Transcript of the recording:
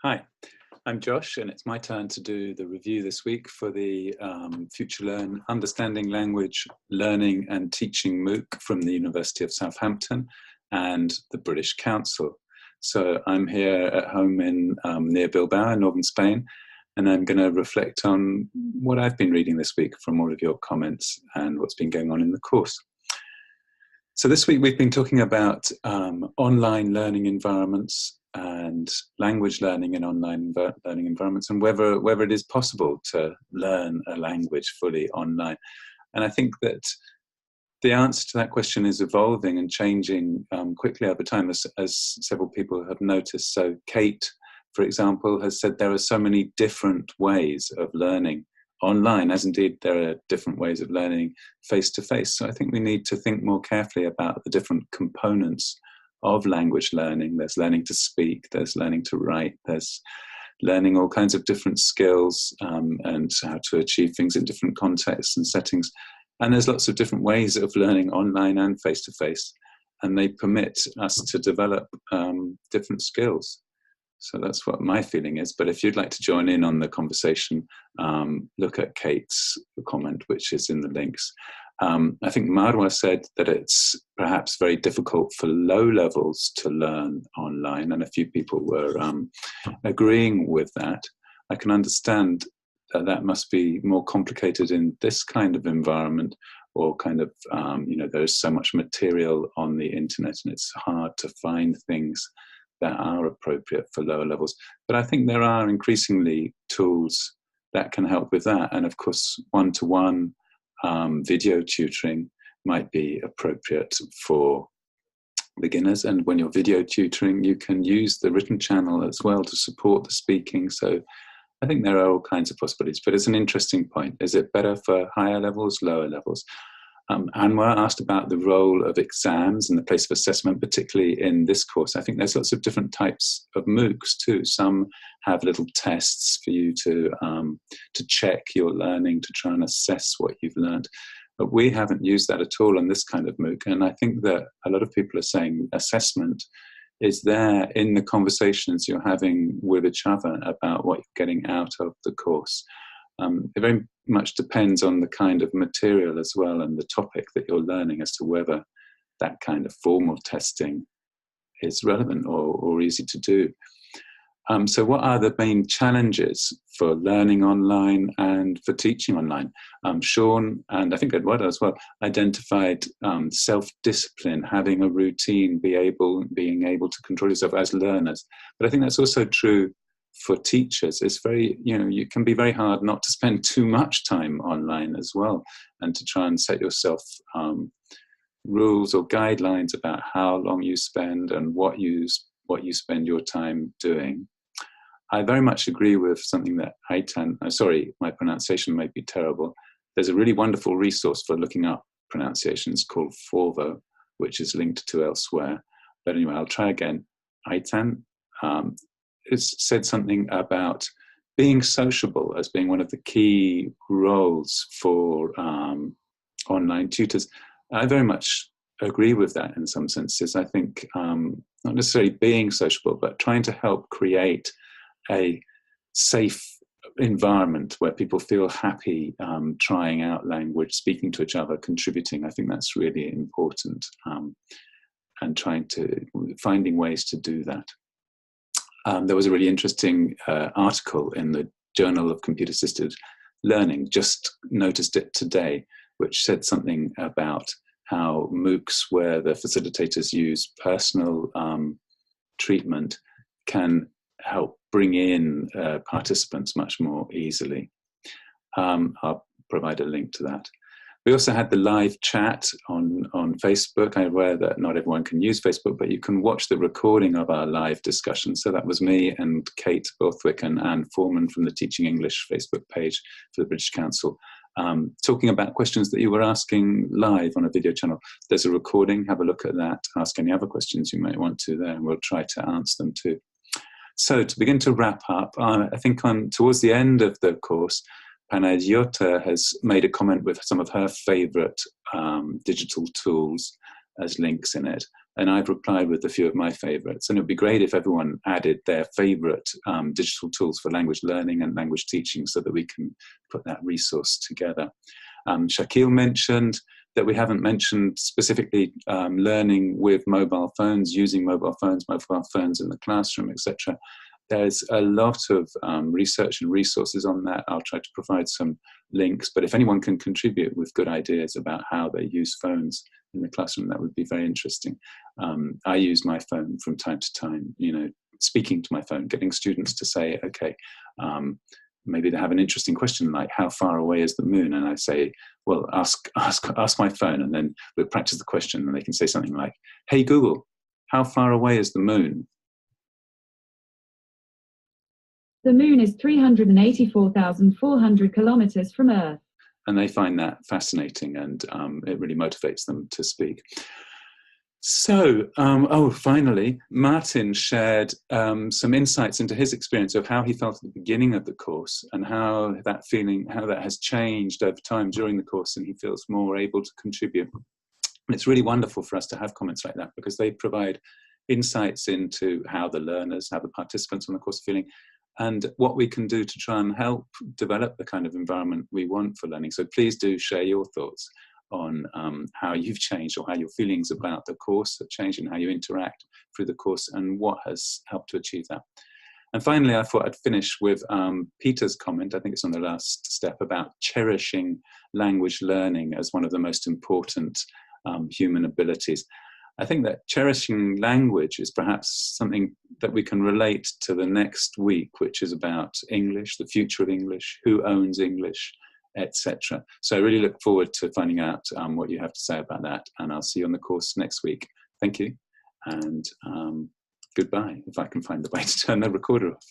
Hi, I'm Josh, and it's my turn to do the review this week for the Future Learn Understanding Language Learning and Teaching MOOC from the University of Southampton and the British Council. So I'm here at home in near Bilbao in northern Spain, and I'm going to reflect on what I've been reading this week from all of your comments and what's been going on in the course. So this week we've been talking about online learning environments and language learning in online learning environments, and whether it is possible to learn a language fully online. And I think that the answer to that question is evolving and changing quickly over time, as several people have noticed. So Kate, for example, has said there are so many different ways of learning online, as indeed there are different ways of learning face-to-face. So I think we need to think more carefully about the different components of language learning. There's learning to speak, there's learning to write, there's learning all kinds of different skills and how to achieve things in different contexts and settings. And there's lots of different ways of learning online and face-to-face, and they permit us to develop different skills. So that's what my feeling is. But if you'd like to join in on the conversation, look at Kate's comment, which is in the links. I think Marwa said that it's perhaps very difficult for low levels to learn online, and a few people were agreeing with that. I can understand that that must be more complicated in this kind of environment, or kind of, there's so much material on the internet and it's hard to find things that are appropriate for lower levels. But I think there are increasingly tools that can help with that. And of course, one-to-one video tutoring might be appropriate for beginners. And when you're video tutoring, you can use the written channel as well to support the speaking. So I think there are all kinds of possibilities, but it's an interesting point. Is it better for higher levels, lower levels? Anwar asked about the role of exams and the place of assessment, particularly in this course. I think there's lots of different types of MOOCs too. Some have little tests for you to check your learning, to try and assess what you've learned. But we haven't used that at all in this kind of MOOC. And I think that a lot of people are saying assessment is there in the conversations you're having with each other about what you're getting out of the course. It very much depends on the kind of material as well and the topic that you're learning as to whether that kind of formal testing is relevant or easy to do. So what are the main challenges for learning online and for teaching online? Sean, and I think Eduardo as well, identified self-discipline, having a routine, being able to control yourself as learners. But I think that's also true for teachers. It's very, it can be very hard not to spend too much time online as well, and to try and set yourself rules or guidelines about how long you spend and what you spend your time doing. I very much agree with something that Aitan, sorry, my pronunciation may be terrible. There's a really wonderful resource for looking up pronunciations called Forvo, which is linked to elsewhere. But anyway, I'll try again. Aitan has said something about being sociable as being one of the key roles for online tutors. I very much agree with that in some senses. I think not necessarily being sociable, but trying to help create a safe environment where people feel happy trying out language, speaking to each other, contributing. I think that's really important, and finding ways to do that. There was a really interesting article in the Journal of Computer Assisted Learning, just noticed it today, which said something about how MOOCs, where the facilitators use personal treatment, can help bring in participants much more easily. I'll provide a link to that. We also had the live chat on Facebook. I'm aware that not everyone can use Facebook, but you can watch the recording of our live discussion. So that was me and Kate Borthwick and Anne Foreman from the Teaching English Facebook page for the British Council, talking about questions that you were asking live on a video channel. There's a recording, have a look at that, ask any other questions you might want to there, and we'll try to answer them too. So to begin to wrap up, I think towards the end of the course, Panayota has made a comment with some of her favourite digital tools as links in it. and I've replied with a few of my favourites. And it would be great if everyone added their favourite digital tools for language learning and language teaching so that we can put that resource together. Shakil mentioned that we haven't mentioned specifically learning with mobile phones, using mobile phones in the classroom, etc. There's a lot of research and resources on that. I'll try to provide some links, but if anyone can contribute with good ideas about how they use phones in the classroom, that would be very interesting. I use my phone from time to time, you know, speaking to my phone, getting students to say, okay, maybe they have an interesting question like, how far away is the moon? And I say, well, ask my phone, and then we'll practice the question, and they can say something like, hey Google, how far away is the moon? The moon is 384,400 kilometers from Earth. And they find that fascinating, and it really motivates them to speak. So, finally, Martin shared some insights into his experience of how he felt at the beginning of the course and how that has changed over time during the course, and he feels more able to contribute. And it's really wonderful for us to have comments like that, because they provide insights into how the learners, how the participants on the course are feeling, and what we can do to try and help develop the kind of environment we want for learning. So please do share your thoughts on how you've changed, or how your feelings about the course have changed, and how you interact through the course, and what has helped to achieve that. And finally, I thought I'd finish with Peter's comment, I think it's on the last step, about cherishing language learning as one of the most important human abilities. I think that cherishing language is perhaps something that we can relate to the next week, which is about English, the future of English, who owns English, etc. So I really look forward to finding out what you have to say about that, and I'll see you on the course next week. Thank you, and goodbye, if I can find the way to turn the recorder off.